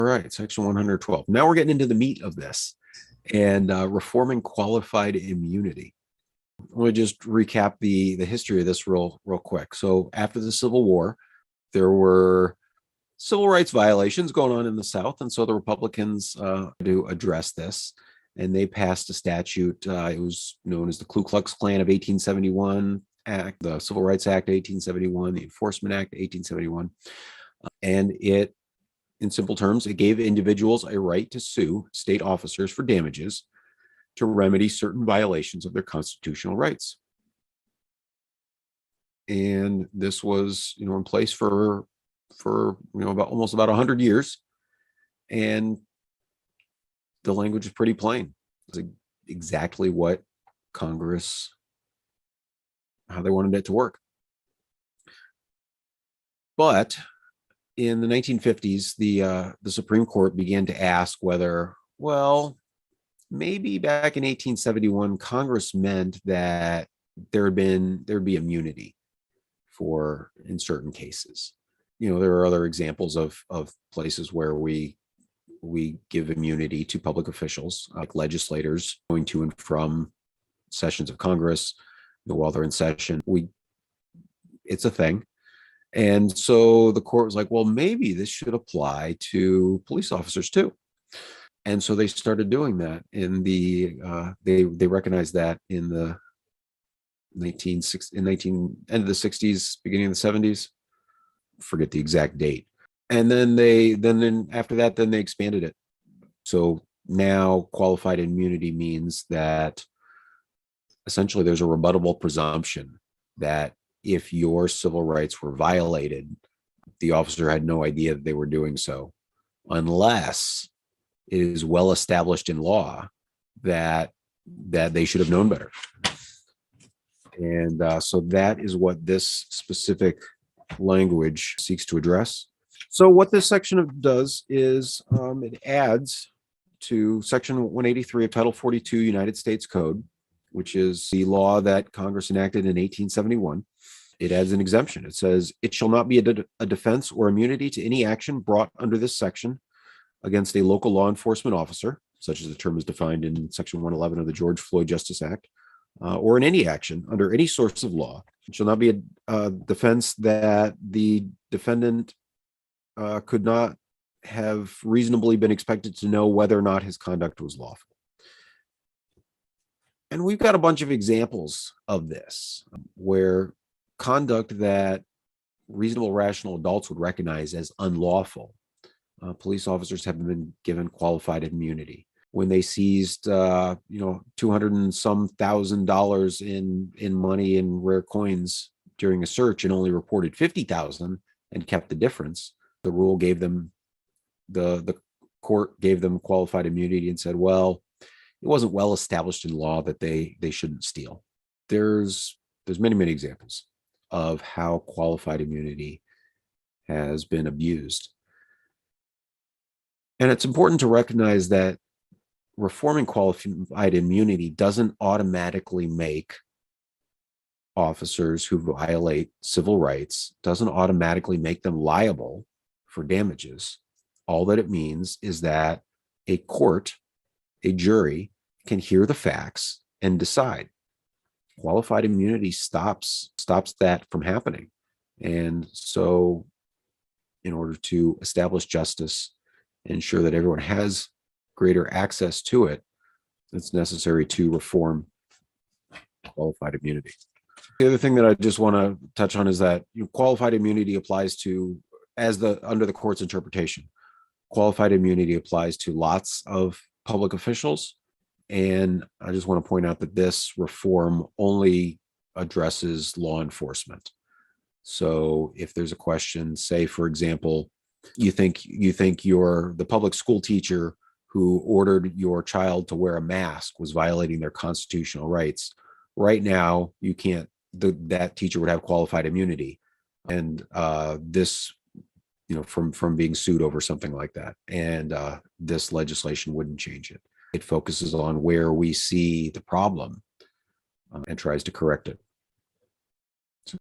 All right, section 112. Now we're getting into the meat of this and reforming qualified immunity. Let me just recap the history of this real quick. So after the Civil War, there were civil rights violations going on in the South, and so the Republicans to address this, and they passed a statute. It was known as the Ku Klux Klan of 1871 Act, the Civil Rights Act of 1871, the Enforcement Act of 1871, and it, in simple terms, it gave individuals a right to sue state officers for damages to remedy certain violations of their constitutional rights. And this was, in place for almost about 100 years. And the language is pretty plain. It's exactly what Congress, how they wanted it to work. But in the 1950s, the Supreme Court began to ask whether, well, maybe back in 1871, Congress meant that there'd be immunity for in certain cases. There are other examples of places where we give immunity to public officials, like legislators going to and from sessions of Congress, while they're in session. It's a thing. And so the court was like, well, maybe this should apply to police officers too. And so they started doing that in they recognized that in the end of the 60s, beginning of the 70s, forget the exact date. And then after that, then they expanded it. So now qualified immunity means that essentially there's a rebuttable presumption that if your civil rights were violated, the officer had no idea that they were doing so, unless it is well established in law that they should have known better. And so that is what this specific language seeks to address. So what this section does is it adds to Section 183 of Title 42 United States Code, which is the law that Congress enacted in 1871. It adds an exemption. It says, it shall not be a defense or immunity to any action brought under this section against a local law enforcement officer, such as the term is defined in Section 111 of the George Floyd Justice Act, or in any action under any source of law. It shall not be a defense that the defendant could not have reasonably been expected to know whether or not his conduct was lawful. And we've got a bunch of examples of this where conduct that reasonable, rational adults would recognize as unlawful, police officers have been given qualified immunity. When they seized, $200 and some $1,000 in money and rare coins during a search and only reported 50,000 and kept the difference, the rule gave them, the court gave them qualified immunity and said, well, it wasn't well established in law that they shouldn't steal. There's many examples of how qualified immunity has been abused. And it's important to recognize that reforming qualified immunity doesn't automatically make officers who violate civil rights, doesn't automatically make them liable for damages. All that it means is that a court, a jury, can hear the facts and decide. Qualified immunity stops that from happening. And so in order to establish justice, ensure that everyone has greater access to it, it's necessary to reform qualified immunity. The other thing that I just want to touch on is that qualified immunity applies to, under the court's interpretation, qualified immunity applies to lots of public officials. And I just want to point out that this reform only addresses law enforcement. So if there's a question, say, for example, you think the public school teacher who ordered your child to wear a mask was violating their constitutional rights, right now you can't, that teacher would have qualified immunity, and this, from being sued over something like that. And this legislation wouldn't change it. It focuses on where we see the problem and tries to correct it.